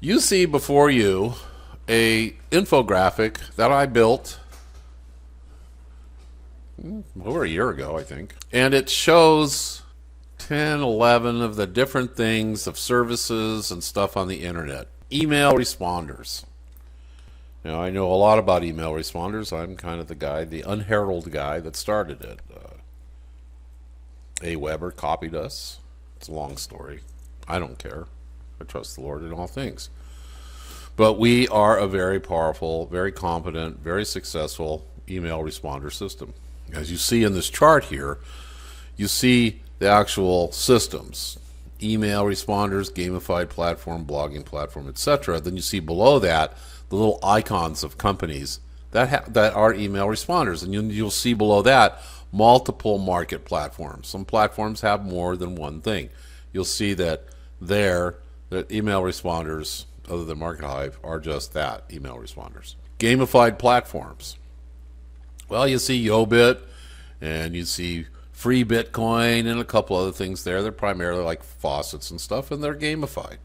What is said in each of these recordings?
You see before you a infographic that I built over a year ago, I think. And it shows 10, 11 of the different things of services and stuff on the internet. Email responders. Now, I know a lot about email responders. I'm kind of the guy, the unheralded guy that started it. A. Weber copied us. It's a long story. I don't care. I trust the Lord in all things. But we are a very powerful, very competent, very successful email responder system. As you see in this chart here, you see the actual systems. Email responders, gamified platform, blogging platform, etc. Then you see below that the little icons of companies that are email responders. And you'll see below that multiple market platforms. Some platforms have more than one thing. You'll see that that email responders, other than Markethive, are just that, email responders. Gamified platforms. Well, you see YoBit, and you see Free Bitcoin, and a couple other things there. They're primarily like faucets and stuff, and they're gamified.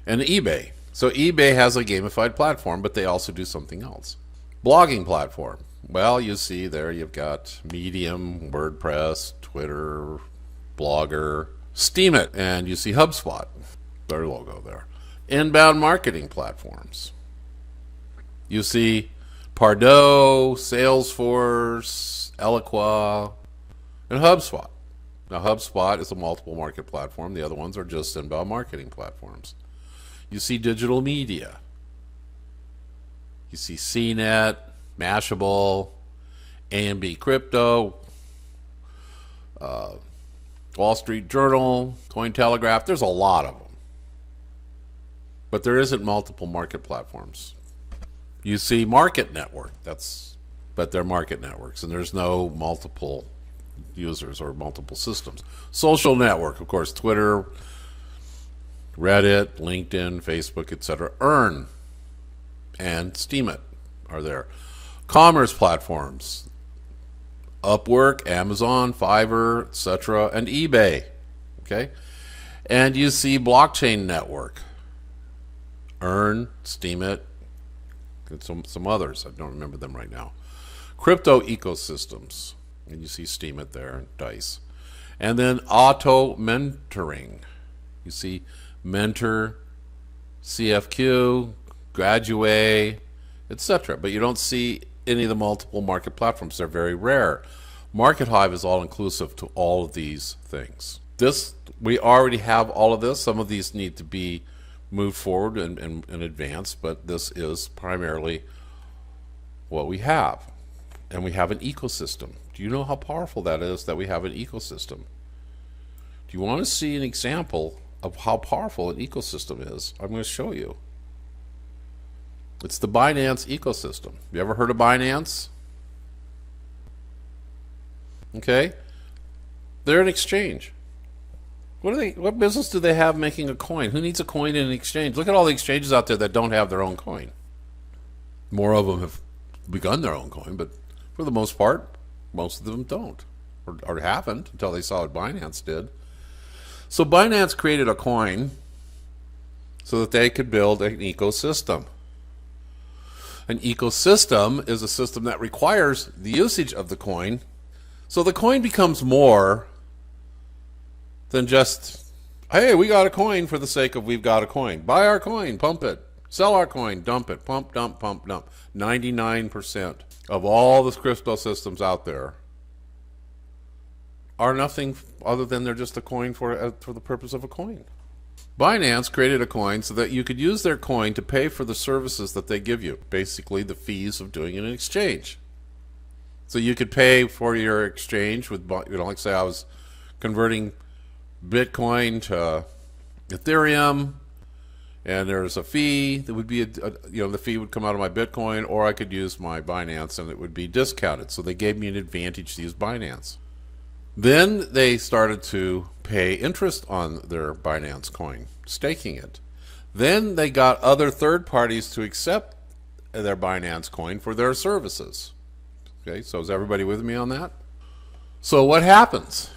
And eBay. So eBay has a gamified platform, but they also do something else. Blogging platform. Well, you see there you've got Medium, WordPress, Twitter, Blogger, Steemit, and you see HubSpot, their logo there. Inbound marketing platforms. You see Pardot, Salesforce, Eloqua, and HubSpot. Now, HubSpot is a multiple market platform. The other ones are just inbound marketing platforms. You see digital media. You see CNET, Mashable, AMB Crypto, Wall Street Journal, Cointelegraph. There's a lot of them. But there isn't multiple market platforms. You see Market Network, but they're market networks, and there's no multiple users or multiple systems. Social network, of course, Twitter, Reddit, LinkedIn, Facebook, etc. Earn and Steemit are there. Commerce platforms, Upwork, Amazon, Fiverr, etc., and eBay. Okay, and you see blockchain network, Earn, Steemit, and some others. I don't remember them right now. Crypto ecosystems, and you see Steemit there, and Dice. And then auto mentoring. You see Mentor, CFQ, Graduate, etc. But you don't see any of the multiple market platforms. They're very rare. Markethive is all inclusive to all of these things. We already have all of this. Some of these need to be moved forward and advanced, but this is primarily what we have. And we have an ecosystem. Do you know how powerful that is, that we have an ecosystem? Do you want to see an example of how powerful an ecosystem is? I'm going to show you. It's the Binance ecosystem. You ever heard of Binance? Okay. They're an exchange. What business do they have making a coin? Who needs a coin in an exchange? Look at all the exchanges out there that don't have their own coin. More of them have begun their own coin, but for the most part, most of them don't, or haven't until they saw what Binance did. So Binance created a coin so that they could build an ecosystem. An ecosystem is a system that requires the usage of the coin, so the coin becomes more than just, hey, we got a coin for the sake of we've got a coin. Buy our coin, pump it. Sell our coin, dump it. Pump, dump, pump, dump. 99% of all the crypto systems out there are nothing other than they're just a coin for the purpose of a coin. Binance created a coin so that you could use their coin to pay for the services that they give you, basically the fees of doing an exchange. So you could pay for your exchange with, like say I was converting Bitcoin to Ethereum, and there's a fee that would be, the fee would come out of my Bitcoin, or I could use my Binance and it would be discounted. So they gave me an advantage to use Binance. Then they started to pay interest on their Binance coin, staking it. Then they got other third parties to accept their Binance coin for their services. Okay, so is everybody with me on that? So what happens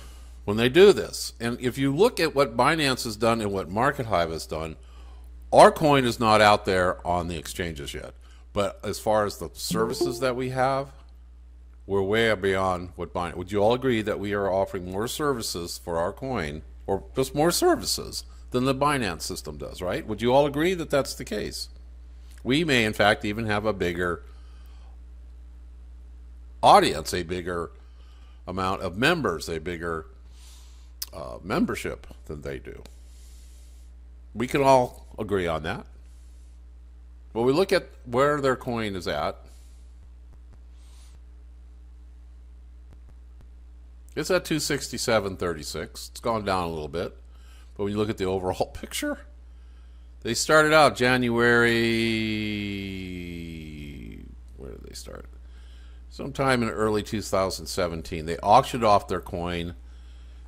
when they do this? And if you look at what Binance has done and what Markethive has done, Our coin is not out there on the exchanges yet, but as far as the services that we have, we're way beyond what Binance. Would you all agree that we are offering more services for our coin, or just more services, than the Binance system does, right? Would you all agree that that's the case? We may, in fact, even have a bigger audience, a bigger amount of members, a bigger membership than they do. We can all agree on that. But we look at where their coin is at. It's at 267.36. It's gone down a little bit. But when you look at the overall picture, they started out January, where did they start? Sometime in early 2017. They auctioned off their coin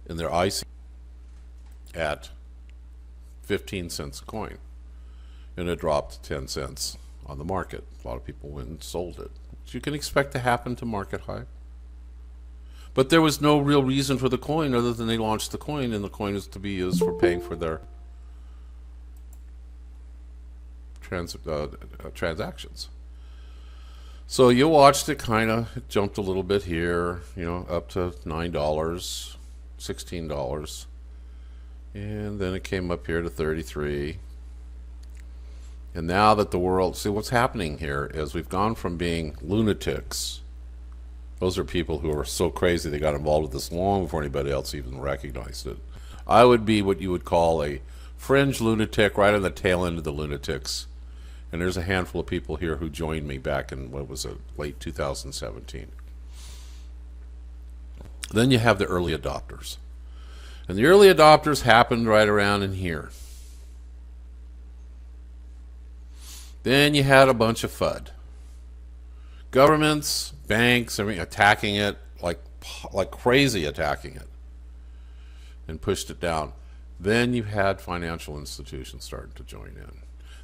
in their IC at 15 cents a coin. And it dropped 10 cents on the market. A lot of people went and sold it, which you can expect to happen to Markethive. But there was no real reason for the coin other than they launched the coin, and the coin was to be used for paying for their transactions. So you watched it it jumped a little bit here, up to $9, $16. And then it came up here to 33. And now that the world, see what's happening here is we've gone from being lunatics. Those are people who are so crazy they got involved with this long before anybody else even recognized it. I would be what you would call a fringe lunatic, right on the tail end of the lunatics. And there's a handful of people here who joined me back in, late 2017. Then you have the early adopters. And the early adopters happened right around in here. Then you had a bunch of FUD. Governments, banks, attacking it like crazy, attacking it, and pushed it down. Then you had financial institutions starting to join in.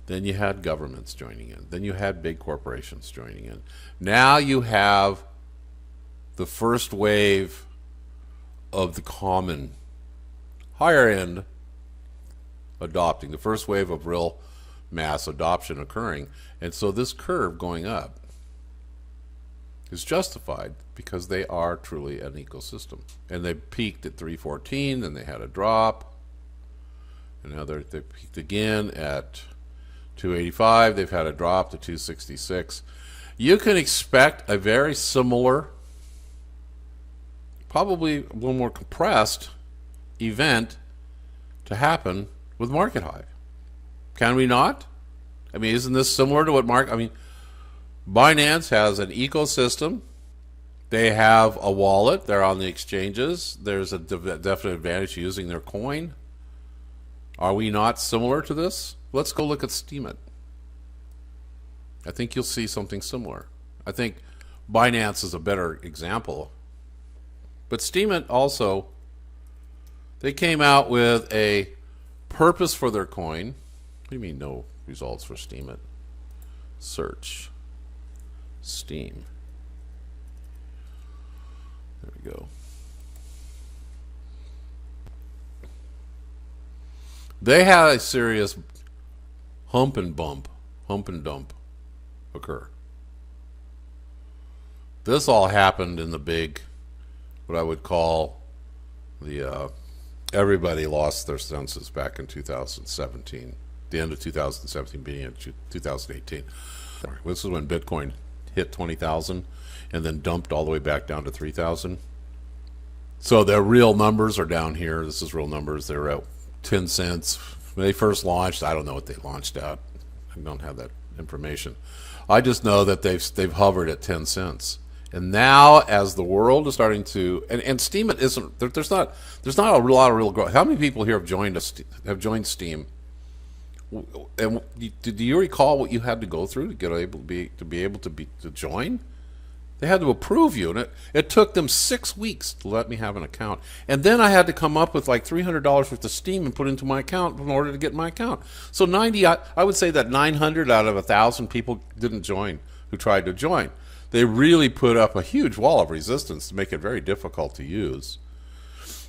Then you had governments joining in. Then you had big corporations joining in. Now you have the first wave of the common, higher end adopting, the first wave of real mass adoption occurring. And so this curve going up is justified because they are truly an ecosystem. And they peaked at 314, then they had a drop, and now they peaked again at 285. They've had a drop to 266. You can expect a very similar, probably a little more compressed event to happen with Markethive. Can we not? Isn't this similar to what Binance has an ecosystem. They have a wallet. They're on the exchanges. There's a definite advantage to using their coin. Are we not similar to this? Let's go look at Steemit. I think you'll see something similar. I think Binance is a better example. But Steemit also, they came out with a purpose for their coin. What do you mean no results for Steemit? Search. Steam. There we go. They had a serious hump and dump occur. This all happened in the big, what I would call the everybody lost their senses back in 2017, the end of 2017, beginning of 2018. This is when Bitcoin hit 20,000 and then dumped all the way back down to 3,000. So their real numbers are down here. This is real numbers. They're at 10 cents. When they first launched, I don't know what they launched at. I don't have that information. I just know that they've hovered at 10 cents. And now, as the world is starting to, and Steemit isn't, there's not a lot of real growth. How many people here have joined Steem? And do you recall what you had to go through to be able to join? They had to approve you, and it took them 6 weeks to let me have an account. And then I had to come up with like $300 worth of Steem and put into my account in order to get my account. So I would say that 900 out of 1,000 people didn't join who tried to join. They really put up a huge wall of resistance to make it very difficult to use.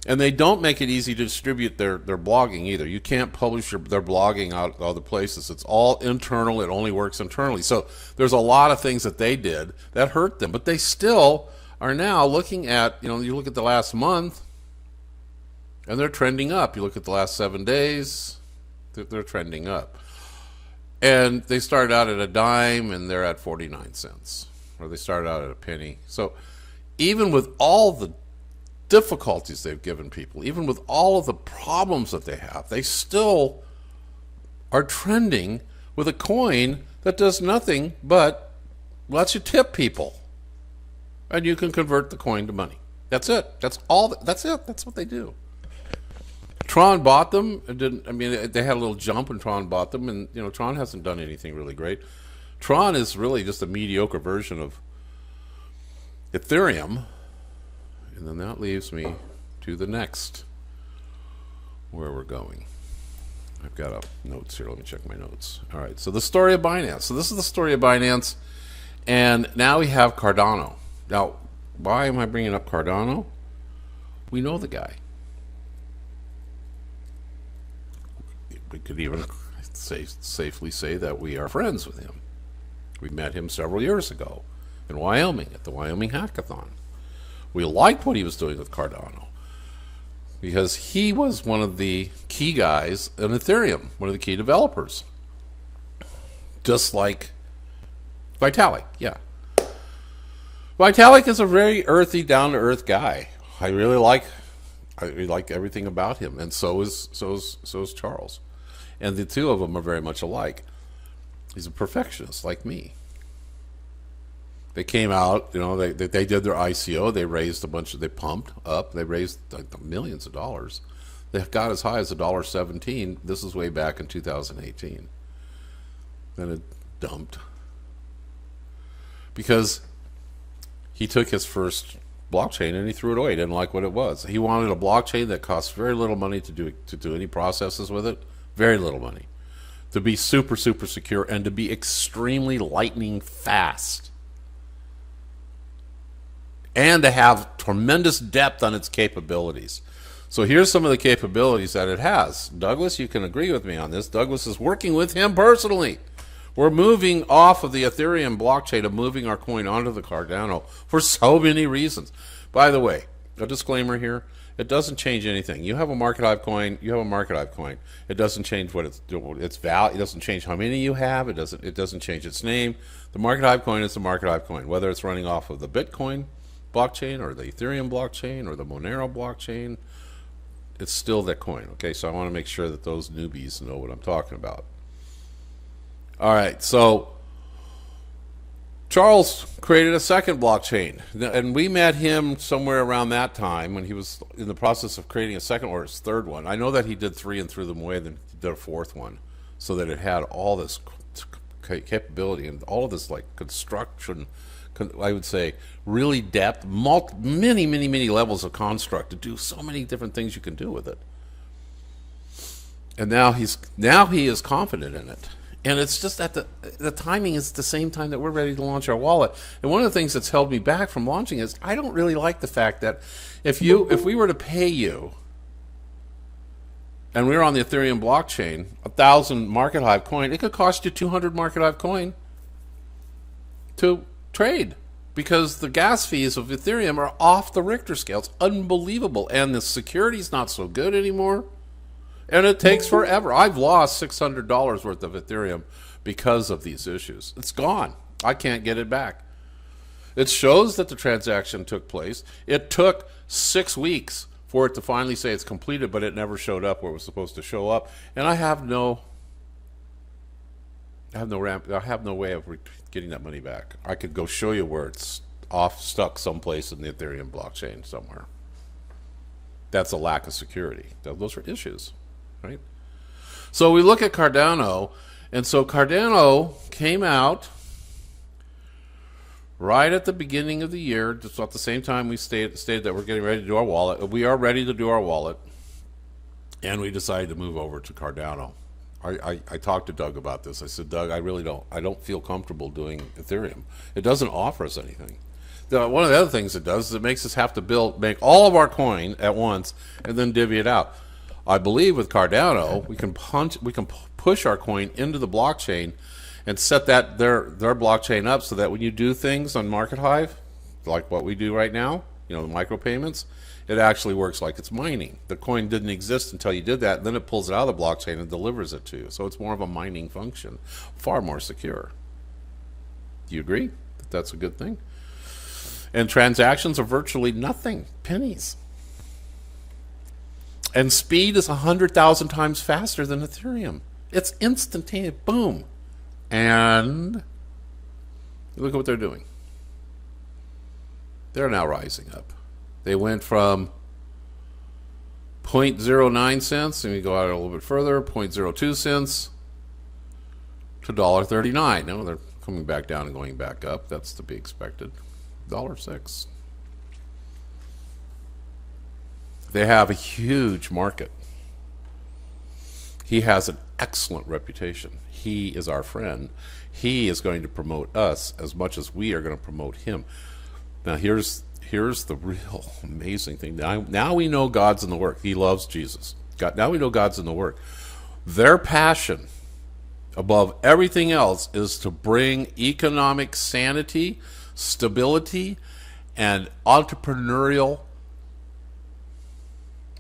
And they don't make it easy to distribute their blogging either. You can't publish their blogging out other places. It's all internal. It only works internally. So there's a lot of things that they did that hurt them. But they still are now looking at, you look at the last month, and they're trending up. You look at the last 7 days, they're trending up. And they started out at a dime, and they're at 49 cents. Or they started out at a penny. So even with all the difficulties they've given people, even with all of the problems that they have, they still are trending with a coin that does nothing but lets you tip people. And you can convert the coin to money. That's it. That's all. That's it. That's what they do. Tron bought them. They had a little jump when Tron bought them, and Tron hasn't done anything really great. Tron is really just a mediocre version of Ethereum. And then that leaves me to the next, where we're going. I've got notes here. Let me check my notes. All right, so the story of Binance. So this is the story of Binance, and now we have Cardano. Now, why am I bringing up Cardano? We know the guy. We could even safely say that we are friends with him. We met him several years ago in Wyoming at the Wyoming Hackathon. We liked what he was doing with Cardano because he was one of the key guys in Ethereum, one of the key developers. Just like Vitalik, yeah. Vitalik is a very earthy, down-to-earth guy. I really like everything about him, and so is Charles. And the two of them are very much alike. He's a perfectionist like me. They came out, they did their ICO. They raised they pumped up. They raised millions of dollars. They got as high as $1.17. This is way back in 2018. Then it dumped because he took his first blockchain and he threw it away. He didn't like what it was. He wanted a blockchain that cost very little money to do any processes with it. Very little money. To be super, super secure and to be extremely lightning fast. And to have tremendous depth on its capabilities. So here's some of the capabilities that it has. Douglas, you can agree with me on this. Douglas is working with him personally. We're moving off of the Ethereum blockchain and moving our coin onto the Cardano for so many reasons. By the way, a disclaimer here. It doesn't change anything. You have a Markethive coin, you have a Markethive coin. It doesn't change what its value. It doesn't change how many you have. It doesn't change its name. The Markethive coin is the Markethive coin, whether it's running off of the Bitcoin blockchain or the Ethereum blockchain or the Monero blockchain. It's still that coin. Okay, so I want to make sure that those newbies know what I'm talking about. All right, so Charles created a second blockchain, and we met him somewhere around that time when he was in the process of creating a second or his third one. I know that he did 3 and threw them away, then he did a fourth one, so that it had all this capability and all of this construction. I would say really depth, many levels of construct to do so many different things you can do with it. And now he is confident in it. And it's just that the timing is the same time that we're ready to launch our wallet. And one of the things that's held me back from launching is I don't really like the fact that if we were to pay you, and we were on the Ethereum blockchain, 1,000 Markethive coin, it could cost you 200 Markethive coin to trade, because the gas fees of Ethereum are off the Richter scale. It's unbelievable, and the security's not so good anymore. And it takes forever. I've lost $600 worth of Ethereum because of these issues. It's gone. I can't get it back. It shows that the transaction took place. It took 6 weeks for it to finally say it's completed, but it never showed up where it was supposed to show up. And I have no way of getting that money back. I could go show you where it's stuck someplace in the Ethereum blockchain somewhere. That's a lack of security. Those are issues. Right? So we look at Cardano, and so Cardano came out right at the beginning of the year, just at the same time we stated that we're getting ready to do our wallet. We are ready to do our wallet, and we decided to move over to Cardano. I talked to Doug about this. I said, Doug, I don't feel comfortable doing Ethereum. It doesn't offer us anything. one of the other things it does is it makes us have to make all of our coin at once and then divvy it out. I believe with Cardano, we can push our coin into the blockchain and set their blockchain up so that when you do things on Markethive, like what we do right now, the micropayments, it actually works like it's mining. The coin didn't exist until you did that, and then it pulls it out of the blockchain and delivers it to you. So it's more of a mining function, far more secure. Do you agree that that's a good thing? And transactions are virtually nothing, pennies. And speed is 100,000 times faster than Ethereum. It's instantaneous, boom. And look at what they're doing. They're now rising up. They went from 0.09 cents, and we go out a little bit further, 0.02 cents to $1.39. Now they're coming back down and going back up. That's to be expected. $1.06. They have a huge market. He has an excellent reputation. He is our friend. He is going to promote us as much as we are going to promote him. Now here's the real amazing thing. Now we know God's in the work. He loves Jesus. Now we know God's in the work. Their passion above everything else is to bring economic sanity, stability, and entrepreneurial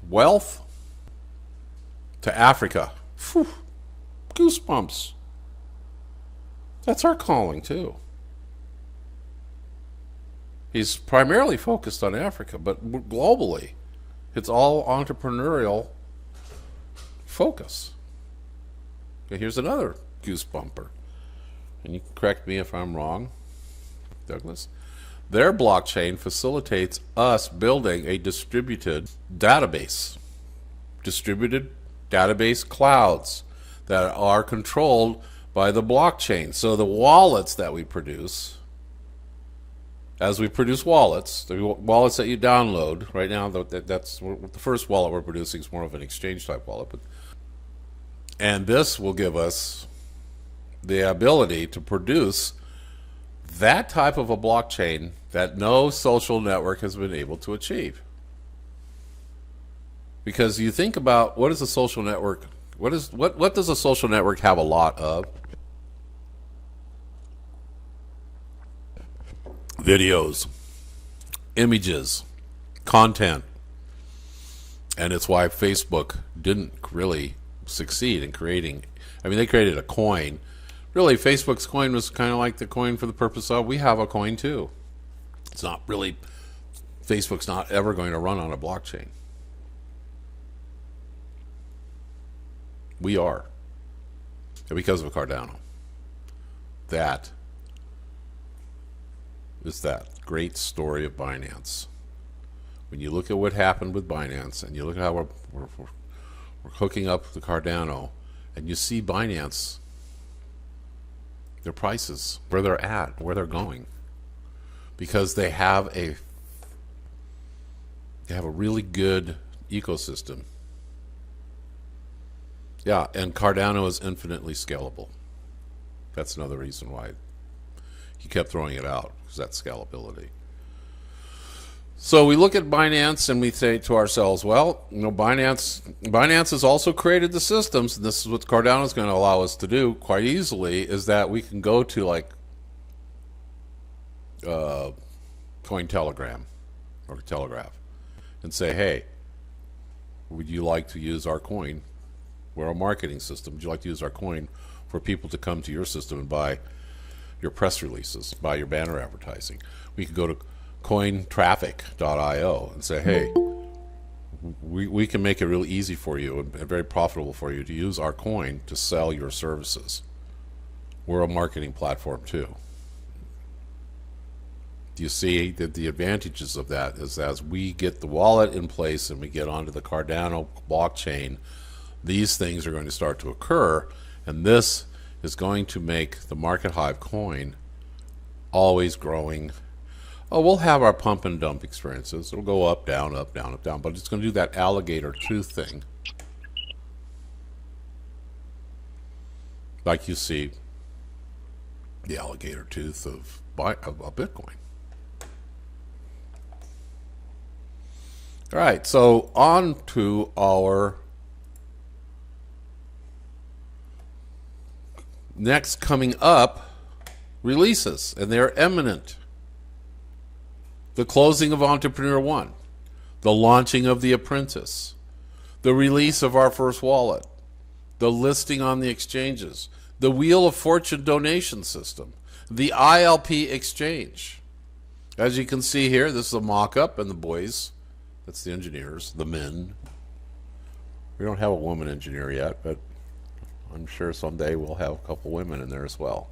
wealth to Africa. Whew. Goosebumps. That's our calling too. He's primarily focused on Africa, but globally, it's all entrepreneurial focus. Okay, here's another goosebumper. And you can correct me if I'm wrong, Douglas. Their blockchain facilitates us building a distributed database clouds that are controlled by the blockchain. So the wallets that we produce, as we produce wallets, the wallets that you download, right now that's the first wallet we're producing is more of an exchange type wallet. And this will give us the ability to produce that type of a blockchain that no social network has been able to achieve. Because you think about what is a social network, what does a social network have a lot of? Videos, images, content. And it's why Facebook didn't really succeed in creating, they created a coin. Really, Facebook's coin was kind of like the coin for the purpose of, we have a coin too. It's not really, Facebook's not ever going to run on a blockchain. We are. And because of Cardano. That is that great story of Binance. When you look at what happened with Binance, and you look at how we're hooking up the Cardano, and you see Binance, their prices, where they're at, where they're going, because they have a really good ecosystem. Yeah, and Cardano is infinitely scalable. That's another reason why he kept throwing it out, because that's scalability. So we look at Binance and we say to ourselves, well, Binance has also created the systems, and this is what Cardano is going to allow us to do quite easily, is that we can go to like Cointelegram or Telegraph and say, hey, would you like to use our coin? We're a marketing system. Would you like to use our coin for people to come to your system and buy your press releases, buy your banner advertising? We could go to cointraffic.io and say, hey, we can make it really easy for you and very profitable for you to use our coin to sell your services. We're a marketing platform too. You see that the advantages of that is, as we get the wallet in place and we get onto the Cardano blockchain, these things are going to start to occur, and this is going to make the Markethive coin always growing. Oh, we'll have our pump and dump experiences. It'll go up, down, up, down, up, down, but it's going to do that alligator tooth thing, like you see the alligator tooth of Bitcoin. All right, so on to our next coming up releases, and they're imminent. The closing of Entrepreneur One, the launching of The Apprentice, the release of our first wallet, the listing on the exchanges, the Wheel of Fortune donation system, the ILP exchange. As you can see here, this is a mock-up, and the boys, that's the engineers, the men. We don't have a woman engineer yet, but I'm sure someday we'll have a couple women in there as well.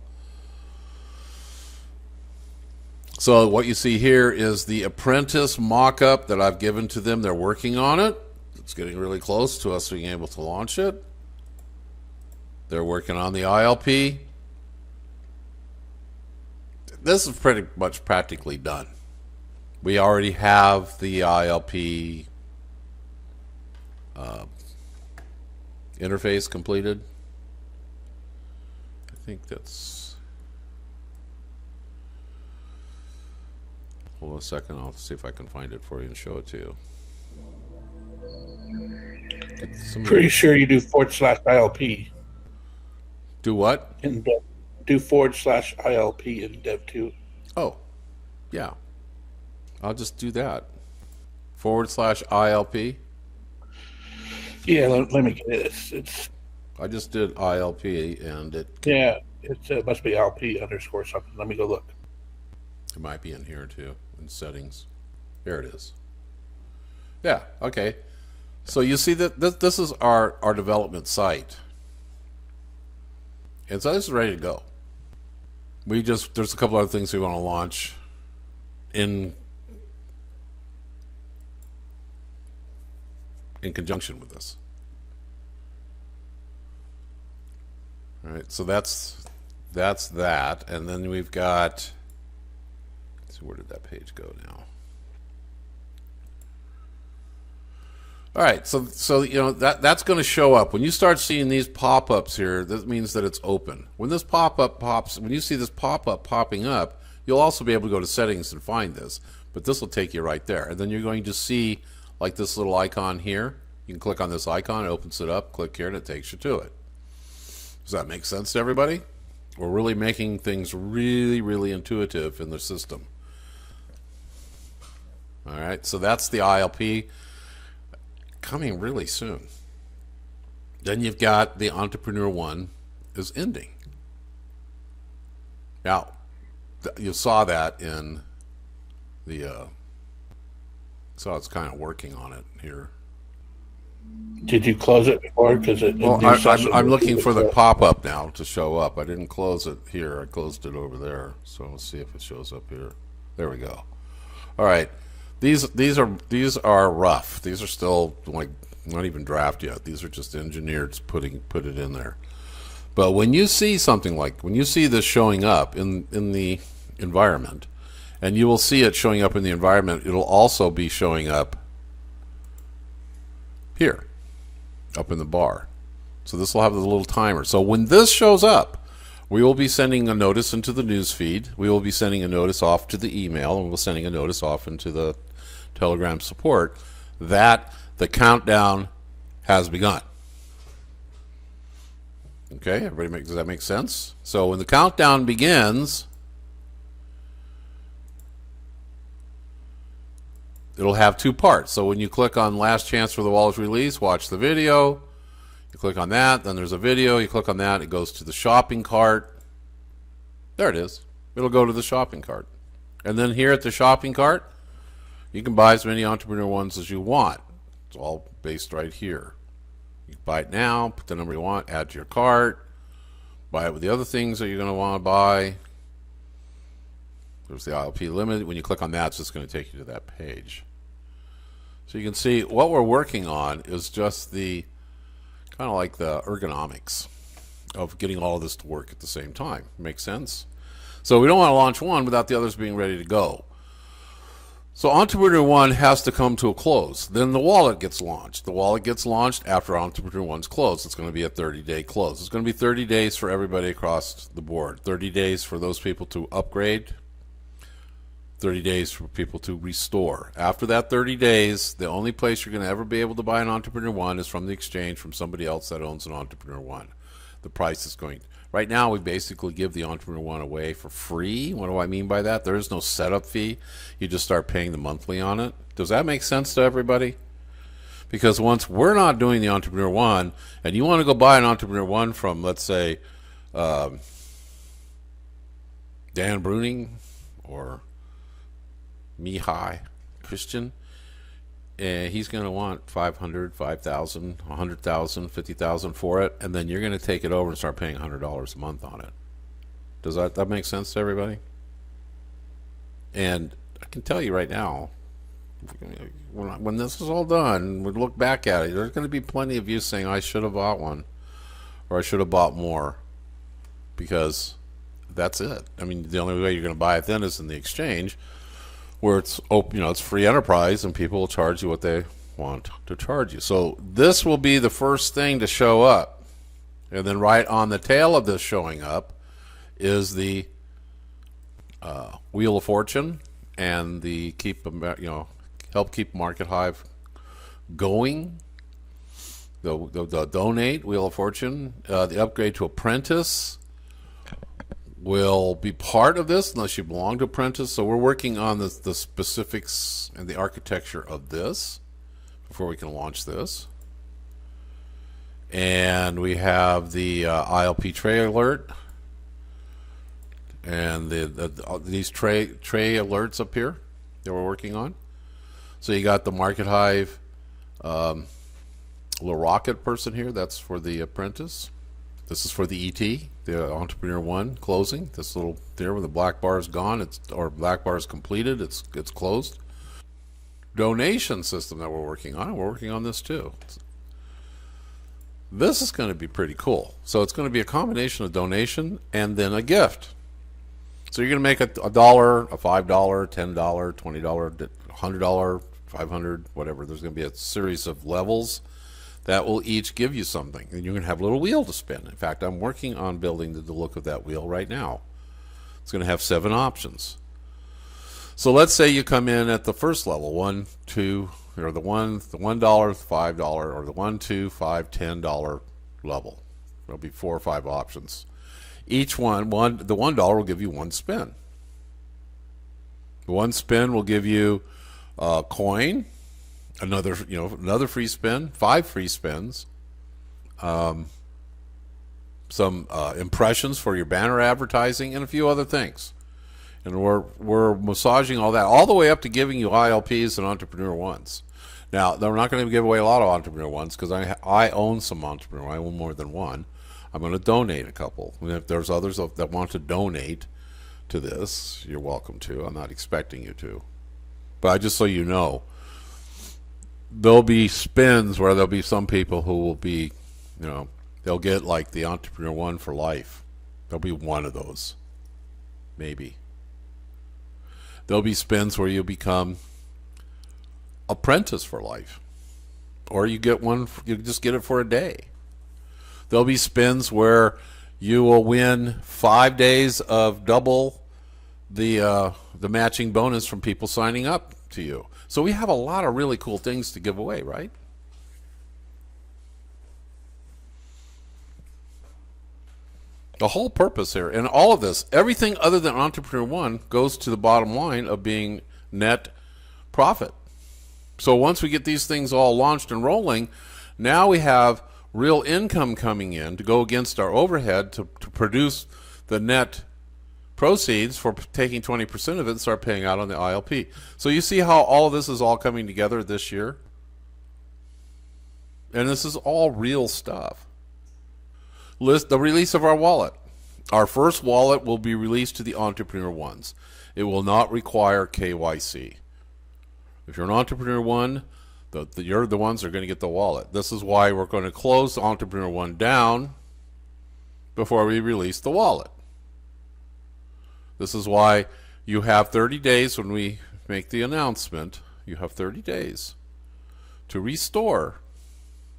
So what you see here is the Apprentice mock-up that I've given to them. They're working on it. It's getting really close to us being able to launch it. They're working on the ILP. This is pretty much practically done. We already have the ILP interface completed. I think that's... Hold on a second. I'll see if I can find it for you and show it to you. Pretty sure you do /ILP. Do what? In Dev. Do /ILP in Dev 2. Oh, yeah. I'll just do that. /ILP. Yeah, let me get it. It's I just did ILP and it... Yeah, it must be ILP underscore something. Let me go look. It might be in here too, in settings. There it is. Yeah, okay. So you see that this is our development site. And so this is ready to go. There's a couple other things we want to launch in conjunction with this. All right, so that's that, and then we've got, let's see, where did that page go now? All right, so you know that's going to show up when you start seeing these pop-ups here. That means that it's open. When this pop-up pops, when you see this pop-up popping up, you'll also be able to go to settings and find this. But this will take you right there, and then you're going to see like this little icon here. You can click on this icon, it opens it up. Click here, and it takes you to it. Does that make sense to everybody? We're really making things really, really intuitive in the system. All right, so that's the ILP. Coming really soon. Then you've got the Entrepreneur One is ending. Now, you saw that in the, so it's kind of working on it here. Did you close it before? Because I'm looking for the pop-up now to show up. I didn't close it here. I closed it over there. So let's see if it shows up here. There we go. All right. These are rough. These are still like not even draft yet. These are just engineers put it in there. But when you see something like when you see this showing up in the environment, and you will see it showing up in the environment, it'll also be showing up here, up in the bar. So this will have the little timer. So when this shows up, we will be sending a notice into the news feed. We will be sending a notice off to the email, and we'll be sending a notice off into the Telegram support that the countdown has begun. Okay, everybody, does that make sense? So when the countdown begins, it'll have two parts. So when you click on last chance for the wallet release, watch the video. You click on that, then there's a video. You click on that, it goes to the shopping cart. There it is. It'll go to the shopping cart. And then here at the shopping cart, you can buy as many Entrepreneur Ones as you want. It's all based right here. You can buy it now, put the number you want, add to your cart, buy it with the other things that you're going to want to buy. There's the ILP limit. When you click on that, it's just going to take you to that page. So you can see what we're working on is just the kind of like the ergonomics of getting all of this to work at the same time. Make sense? So we don't want to launch one without the others being ready to go. So Entrepreneur One has to come to a close. Then the wallet gets launched. The wallet gets launched after Entrepreneur One's closed. It's going to be a 30-day close. It's going to be 30 days for everybody across the board. 30 days for those people to upgrade. 30 days for people to restore. After that 30 days, the only place you're going to ever be able to buy an Entrepreneur One is from the exchange, from somebody else that owns an Entrepreneur One. The price is going. Right now, we basically give the Entrepreneur One away for free. What do I mean by that? There is no setup fee. You just start paying the monthly on it. Does that make sense to everybody? Because once we're not doing the Entrepreneur One, and you want to go buy an Entrepreneur One from, let's say, Dan Bruning or Mihai Christian, and he's going to want 500, 5,000, 100,000, 50,000 for it, and then you're going to take it over and start paying $100 a month on it. Does that make sense to everybody? And I can tell you right now, when this is all done, we look back at it, there's going to be plenty of you saying, I should have bought one, or I should have bought more, because that's it. I mean, the only way you're going to buy it then is in the exchange, where it's open, it's free enterprise, and people will charge you what they want to charge you. So this will be the first thing to show up, and then right on the tail of this showing up is the Wheel of Fortune and the help keep Markethive going. The donate Wheel of Fortune, the upgrade to Apprentice will be part of this unless you belong to Apprentice. So we're working on the specifics and the architecture of this before we can launch this. And we have the ILP tray alert and these tray alerts up here that we're working on. So you got the Markethive little rocket person here. That's for the Apprentice. This is for the ET, the Entrepreneur One closing. This little there where the black bar is gone, or black bar is completed. It's closed. Donation system that we're working on. We're working on this too. This is going to be pretty cool. So it's going to be a combination of donation and then a gift. So you're going to make a dollar, a $5, $10, $20, $100, $500, whatever. There's going to be a series of levels that will each give you something, and you're going to have a little wheel to spin. In fact, I'm working on building the look of that wheel right now. It's going to have 7 options. So let's say you come in at the first level, 1, 2, or the $1, $5, or the $1, $2, $5, $10 level. There'll be 4 or 5 options. Each the $1 will give you 1 spin. The 1 spin will give you a coin, another free spin, 5 free spins, some impressions for your banner advertising, and a few other things. And we're massaging all that all the way up to giving you ILPs and Entrepreneur Ones. Now, they're not going to give away a lot of Entrepreneur Ones because I own some Entrepreneur. I own more than one. I'm going to donate a couple. And if there's others that want to donate to this, you're welcome to. I'm not expecting you to. But just so you know, there'll be spins where there'll be some people who will be, they'll get like the Entrepreneur One for life. There'll be one of those, maybe. There'll be spins where you become Apprentice for life, or you get one. You just get it for a day. There'll be spins where you will win 5 days of double the matching bonus from people signing up to you. So we have a lot of really cool things to give away, right? The whole purpose here, and all of this, everything other than Entrepreneur One goes to the bottom line of being net profit. So once we get these things all launched and rolling, now we have real income coming in to go against our overhead to produce the net proceeds for taking 20% of it and start paying out on the ILP. So you see how all of this is all coming together this year? And this is all real stuff. The release of our wallet. Our first wallet will be released to the Entrepreneur Ones. It will not require KYC. If you're an Entrepreneur One, you're the ones that are going to get the wallet. This is why we're going to close the Entrepreneur One down before we release the wallet. This is why you have 30 days when we make the announcement. You have 30 days to restore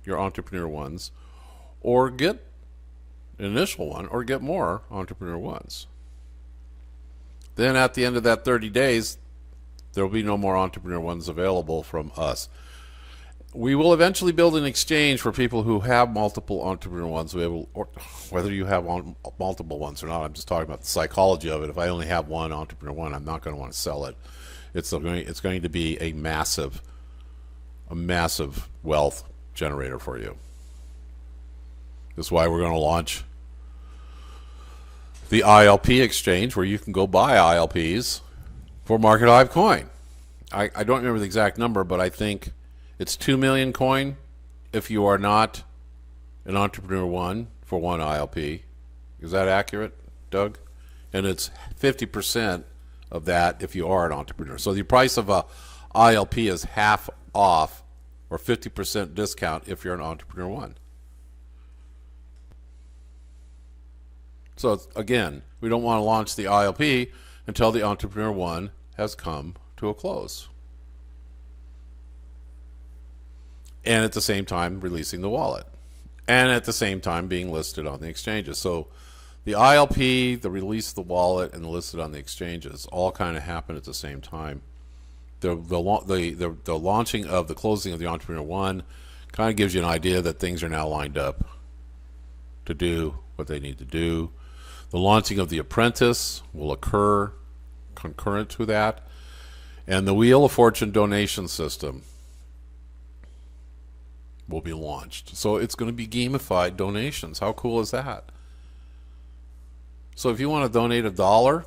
your Entrepreneur Ones or get an initial one or get more Entrepreneur Ones. Then at the end of that 30 days, There will be no more Entrepreneur Ones available from us. We will eventually build an exchange for people who have multiple Entrepreneur Ones, or whether you have multiple ones or not. I'm just talking about the psychology of it. If I only have one Entrepreneur One, I'm not going to want to sell it. It's going to be a massive wealth generator for you. That's why we're going to launch the ILP exchange, where you can go buy ILPs for Markethive Coin. I don't remember the exact number, but I think it's 2 million coin if you are not an Entrepreneur One for one ILP. Is that accurate, Doug? And it's 50% of that if you are an entrepreneur. So the price of a ILP is half off, or 50% discount if you're an Entrepreneur One. So again, we don't want to launch the ILP until the Entrepreneur One has come to a close. And at the same time releasing the wallet. And at the same time being listed on the exchanges. So the ILP, the release of the wallet, and the listed on the exchanges all kind of happen at the same time. The launching of the closing of the Entrepreneur One kind of gives you an idea that things are now lined up to do what they need to do. The launching of the Apprentice will occur concurrent to that. And the Wheel of Fortune donation system will be launched. So it's going to be gamified donations. How cool is that? So if you want to donate $1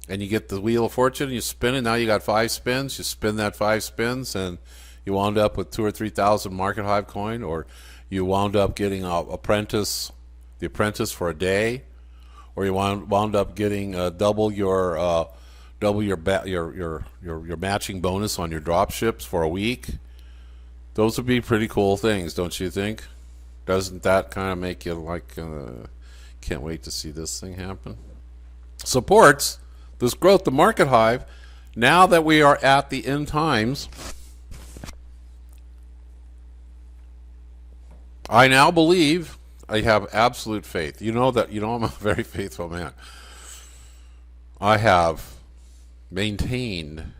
and you get the Wheel of Fortune, you spin it, now you got 5 spins, you spin that 5 spins and you wound up with 2,000 or 3,000 Markethive coin, or you wound up getting the Apprentice for a day, or you wound up getting double your matching bonus on your drop ships for a week. Those would be pretty cool things, don't you think? Doesn't that kind of make you like, can't wait to see this thing happen? Supports this growth, the Markethive. Now that we are at the end times, I now believe, I have absolute faith. You know I'm a very faithful man. I have maintained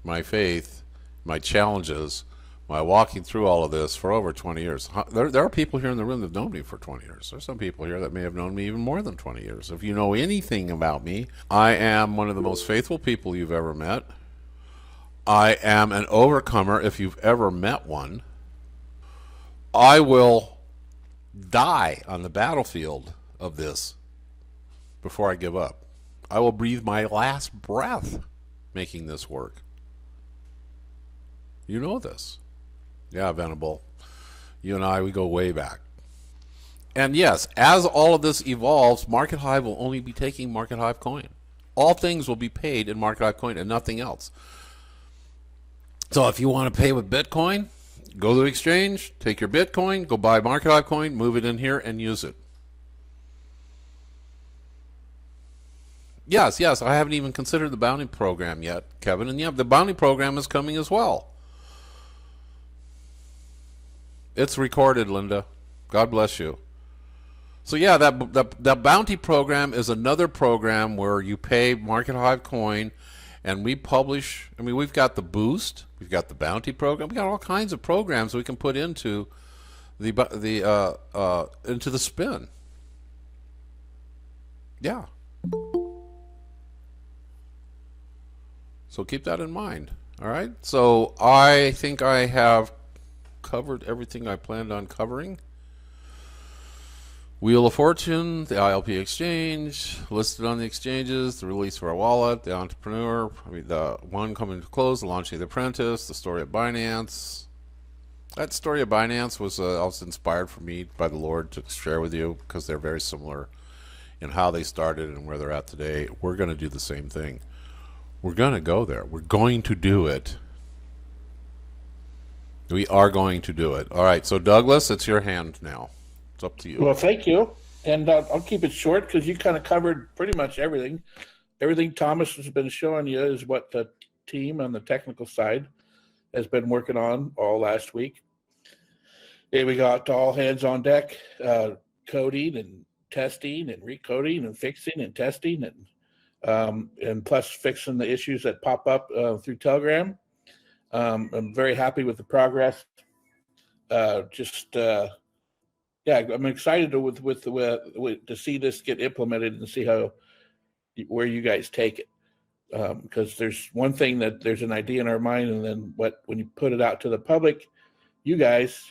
my faith, my challenges, my walking through all of this for over 20 years. There are people here in the room that have known me for 20 years. There's some people here that may have known me even more than 20 years. If you know anything about me, I am one of the most faithful people you've ever met. I am an overcomer if you've ever met one. I will die on the battlefield of this before I give up. I will breathe my last breath making this work. You know this. Yeah, Venable. You and I, we go way back. And yes, as all of this evolves, Markethive will only be taking Markethive Coin. All things will be paid in Markethive Coin and nothing else. So if you want to pay with Bitcoin, go to the exchange, take your Bitcoin, go buy Markethive Coin, move it in here, and use it. Yes, I haven't even considered the bounty program yet, Kevin. And yeah, the bounty program is coming as well. It's recorded, Linda. God bless you. So yeah, that bounty program is another program where you pay Markethive Coin, and we publish. I mean, we've got the boost, we've got the bounty program, we got all kinds of programs we can put into into the spin. Yeah. So keep that in mind. All right. So I think I have covered everything I planned on covering. Wheel of Fortune, the ILP exchange, listed on the exchanges, the release for our wallet, the entrepreneur, the one coming to close, the launching of the Apprentice, the story of Binance. That story of Binance was also inspired for me by the Lord to share with you, because they're very similar in how they started and where they're at today. We're going to do the same thing. We're going to go there. We're going to do it. We are going to do it. All right. So, Douglas, it's your hand now. It's up to you. Well, thank you. And I'll keep it short because you kind of covered pretty much everything. Everything Thomas has been showing you is what the team on the technical side has been working on all last week. And we got all hands on deck, coding and testing and recoding and fixing and testing. And and plus fixing the issues that pop up through Telegram. I'm very happy with the progress. Yeah, I'm excited to see this get implemented and see where you guys take it. Because there's one thing that there's an idea in our mind, and then when you put it out to the public, you guys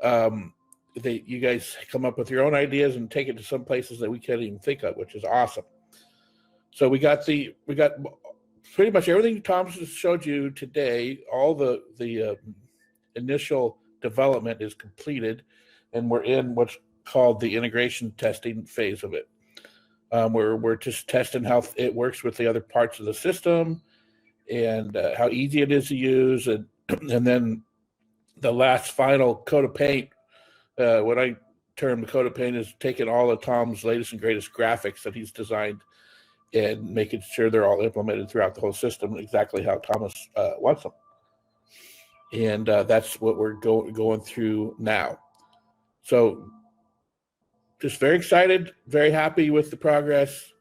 come up with your own ideas and take it to some places that we can't even think of, which is awesome. So we got pretty much everything Thomas has showed you today. All the initial development is completed, and we're in what's called the integration testing phase of it. We're just testing how it works with the other parts of the system, and how easy it is to use, and then the last final coat of paint. What I term the coat of paint is taking all of Tom's latest and greatest graphics that he's designed and making sure they're all implemented throughout the whole system exactly how Thomas wants them. And that's what we're going through now. So just very excited, very happy with the progress.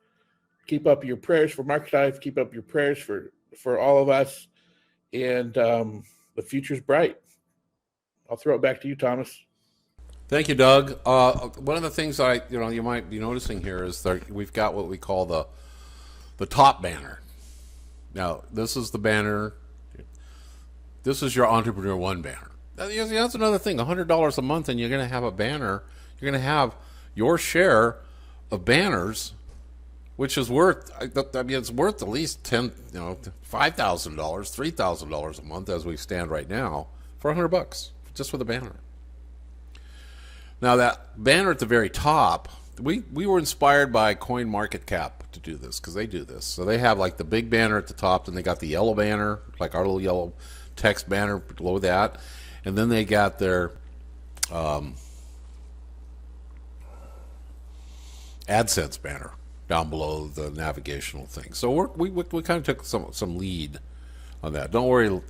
Keep up your prayers for Markethive. Keep up your prayers for all of us. And the future's bright. I'll throw it back to you, Thomas. Thank you, Doug. One of the things you might be noticing here is that we've got what we call the top banner. Now, this is the banner. This is your Entrepreneur One banner. That's another thing. $100 a month, and you're going to have a banner. You're going to have your share of banners, which is worth. It's worth at least $5,000, $3,000 a month as we stand right now for $100 just for the banner. Now that banner at the very top, we were inspired by CoinMarketCap to do this, because they do this. So they have like the big banner at the top, and they got the yellow banner, like our little yellow text banner below that, and then they got their AdSense banner down below the navigational thing. So we kind of took some lead on that. Don't worry,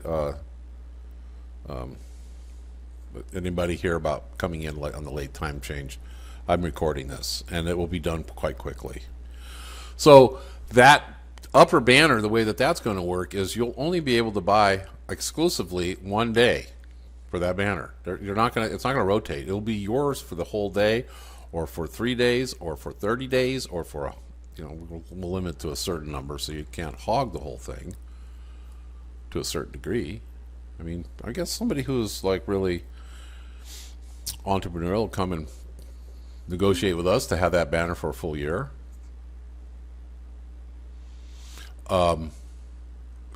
anybody here about coming in on the late time change. I'm recording this, and it will be done quite quickly. So that upper banner, the way that's going to work is you'll only be able to buy exclusively one day for that banner. It's not going to rotate. It'll be yours for the whole day, or for 3 days, or for 30 days, or for we'll limit to a certain number so you can't hog the whole thing to a certain degree. I mean, I guess somebody who's like really entrepreneurial will come and negotiate with us to have that banner for a full year, and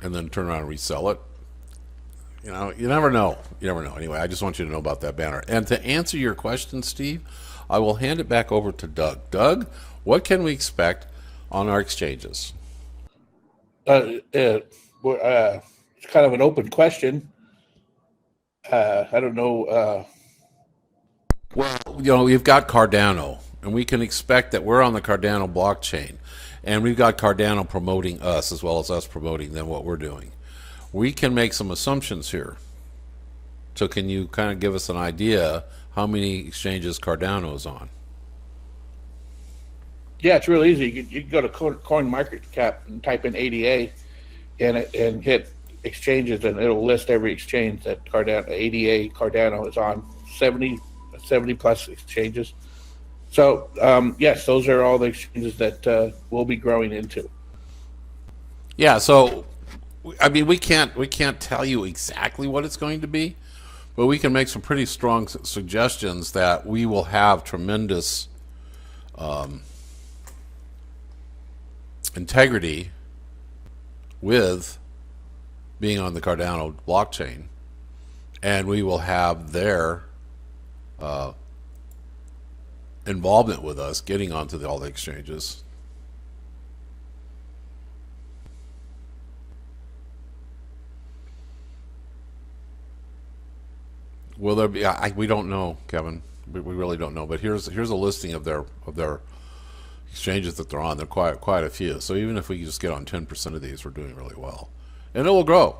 then turn around and resell it. You never know. Anyway, I just want you to know about that banner. And to answer your question, Steve, I will hand it back over to Doug. Doug, what can we expect on our exchanges? It's kind of an open question. I don't know. Well, we've got Cardano, and we can expect that we're on the Cardano blockchain, and we've got Cardano promoting us as well as us promoting them, what we're doing. We can make some assumptions here. So can you kind of give us an idea how many exchanges Cardano is on? Yeah, it's real easy. You can go to CoinMarketCap and type in ADA and hit exchanges, and it'll list every exchange that Cardano is on. 70 plus exchanges. So yes, those are all the exchanges that we'll be growing into. Yeah, so I mean, we can't tell you exactly what it's going to be, but we can make some pretty strong suggestions that we will have tremendous integrity with being on the Cardano blockchain, and we will have their involvement with us getting onto all the exchanges. Will there be? We don't know, Kevin. We really don't know. But here's a listing of their exchanges that they're on. They're quite a few. So even if we just get on 10% of these, we're doing really well, and it will grow.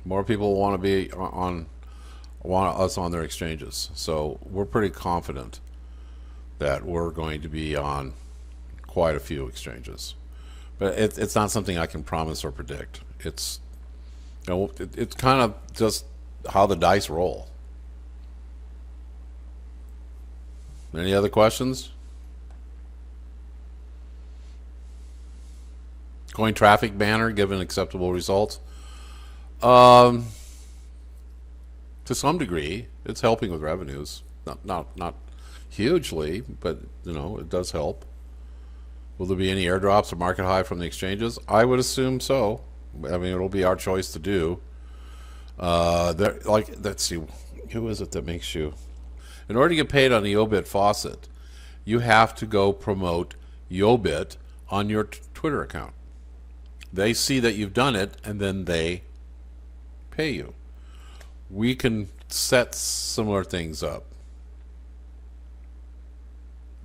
More people want to be want us on their exchanges. So we're pretty confident that we're going to be on quite a few exchanges. But it's not something I can promise or predict. It's it's kind of just how the dice roll. Any other questions? Coin traffic banner given acceptable results. To some degree, it's helping with revenues. Not hugely, but it does help. Will there be any airdrops or Markethive from the exchanges? I would assume so. I mean, it'll be our choice to do. Let's see, who is it that makes you? In order to get paid on the Yobit faucet, you have to go promote Yobit on your Twitter account. They see that you've done it, and then they pay you. We can set similar things up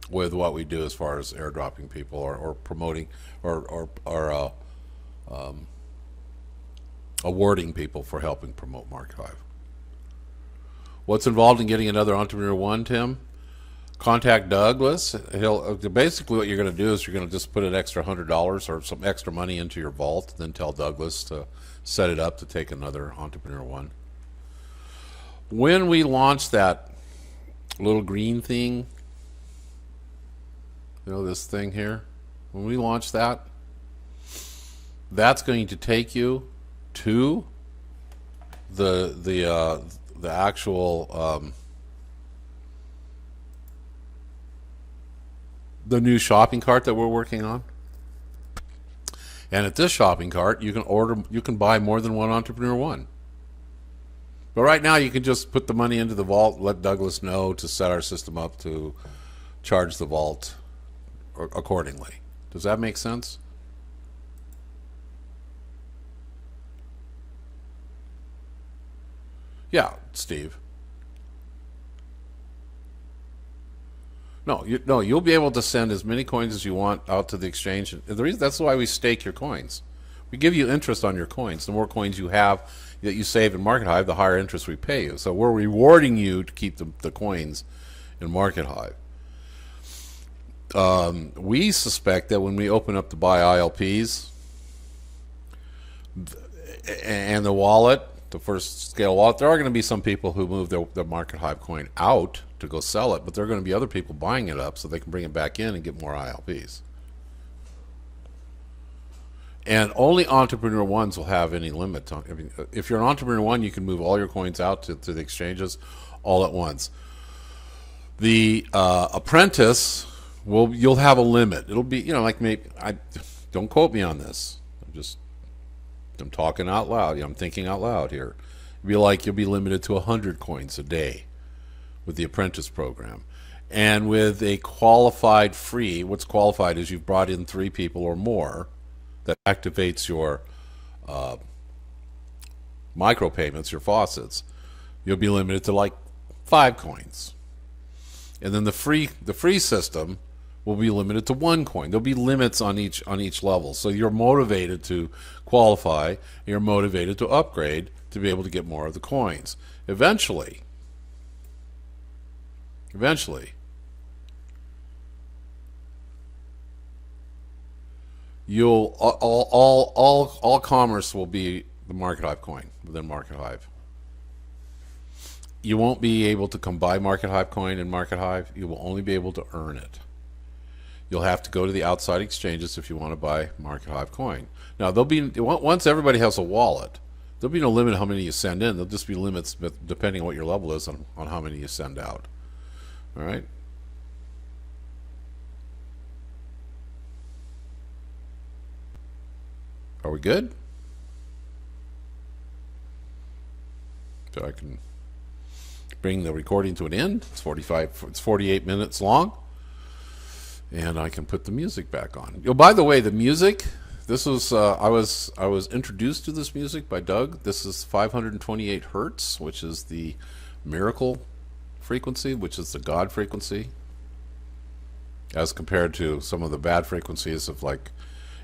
with what we do as far as airdropping people or promoting or awarding people for helping promote Markethive. What's involved in getting another Entrepreneur One, Tim? Contact Douglas. Basically what you're going to do is you're going to just put an extra $100 or some extra money into your vault, then tell Douglas to set it up to take another Entrepreneur One. When we launch that little green thing, this thing here, when we launch that, that's going to take you to the actual the new shopping cart that we're working on. And at this shopping cart, you can buy more than one Entrepreneur One. But right now, you can just put the money into the vault, let Douglas know to set our system up to charge the vault accordingly. Does that make sense? Yeah, Steve. No, you'll be able to send as many coins as you want out to the exchange. That's why we stake your coins. We give you interest on your coins. The more coins you have that you save in Markethive, the higher interest we pay you. So we're rewarding you to keep the coins in Markethive. We suspect that when we open up to buy ILPs and the wallet, the first scale wallet, there are going to be some people who move their Markethive coin out to go sell it, but there are going to be other people buying it up so they can bring it back in and get more ILPs. And only Entrepreneur Ones will have any limit. If you're an Entrepreneur One, you can move all your coins out to the exchanges all at once. The apprentice, you'll have a limit. It'll be, don't quote me on this. I'm talking out loud. I'm thinking out loud here. You'll be limited to 100 coins a day with the apprentice program. And with a qualified free, what's qualified is you've brought in 3 people or more that activates your micropayments, your faucets. You'll be limited to 5 coins. And then the free system will be limited to 1 coin. There'll be limits on each level. So you're motivated to qualify, and you're motivated to upgrade to be able to get more of the coins. Eventually, you'll all commerce will be the Markethive coin within Markethive. You won't be able to come buy Markethive coin in Markethive. You will only be able to earn it. You'll have to go to the outside exchanges if you want to buy Markethive coin. Now, once everybody has a wallet, there'll be no limit how many you send in. There'll just be limits depending on what your level is on how many you send out. All right? Are we good? So I can bring the recording to an end. It's 48 minutes long. And I can put the music back on. By the way, the music, this was I was introduced to this music by Doug. This is 528 hertz, which is the miracle frequency, which is the God frequency, as compared to some of the bad frequencies of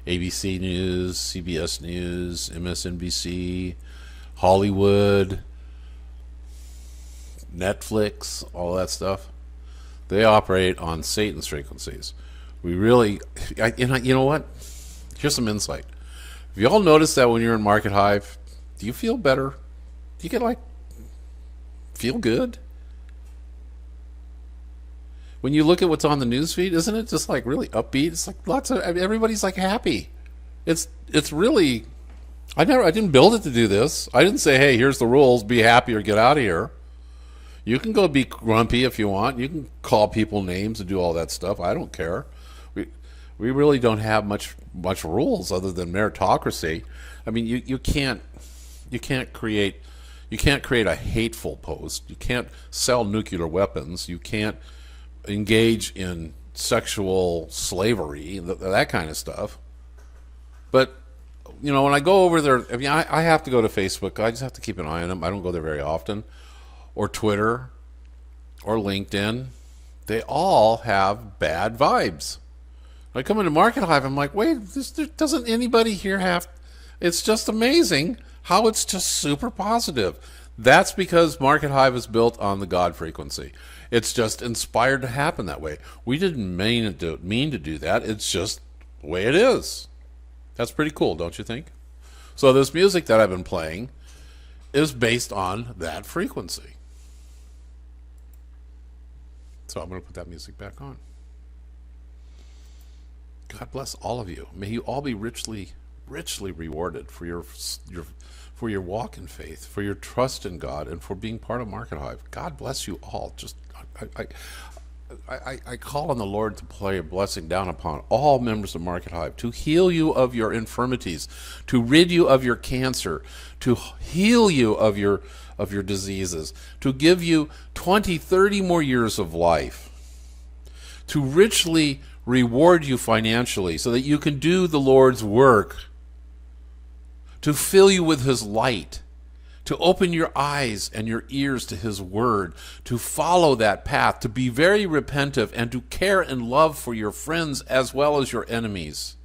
ABC News, CBS News, MSNBC, Hollywood, Netflix, all that stuff. They operate on Satan's frequencies. We really, you know what? Here's some insight. Have you all noticed that when you're in Markethive, do you feel better? Do you get like feel good? When you look at what's on the newsfeed, isn't it just like really upbeat? It's like everybody's like happy. It's really. I didn't build it to do this. I didn't say, hey, here's the rules, be happy or get out of here. You can go be grumpy if you want. You can call people names and do all that stuff. I don't care. We really don't have much rules other than meritocracy. I mean, you can't create a hateful post. You can't sell nuclear weapons. You can't engage in sexual slavery, that kind of stuff. But when I go over there, I mean, I have to go to Facebook. I just have to keep an eye on them. I don't go there very often. Or Twitter, or LinkedIn. They all have bad vibes. I come into Markethive, I'm like, wait, doesn't anybody here have... It's just amazing how it's just super positive. That's because Markethive is built on the God frequency. It's just inspired to happen that way. We didn't mean to do that. It's just the way it is. That's pretty cool, don't you think? So this music that I've been playing is based on that frequency. So I'm going to put that music back on. God bless all of you. May you all be richly rewarded for your walk in faith, for your trust in God, and for being part of Markethive. God bless you all. Just I call on the Lord to play a blessing down upon all members of Markethive, to heal you of your infirmities, to rid you of your cancer, to heal you of your diseases, to give you 20, 30 more years of life, to richly reward you financially so that you can do the Lord's work, to fill you with his light, to open your eyes and your ears to his word, to follow that path, to be very repentive, and to care and love for your friends as well as your enemies.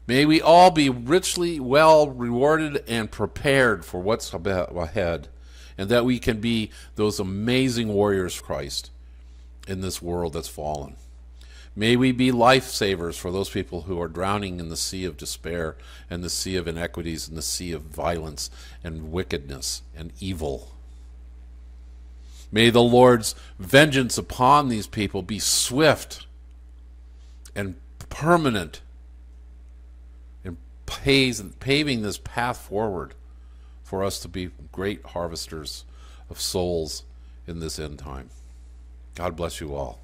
May we all be richly well rewarded and prepared for what's ahead, and that we can be those amazing warriors of Christ in this world that's fallen. May we be lifesavers for those people who are drowning in the sea of despair and the sea of inequities and the sea of violence and wickedness and evil. May the Lord's vengeance upon these people be swift and permanent and paving this path forward for us to be great harvesters of souls in this end time. God bless you all.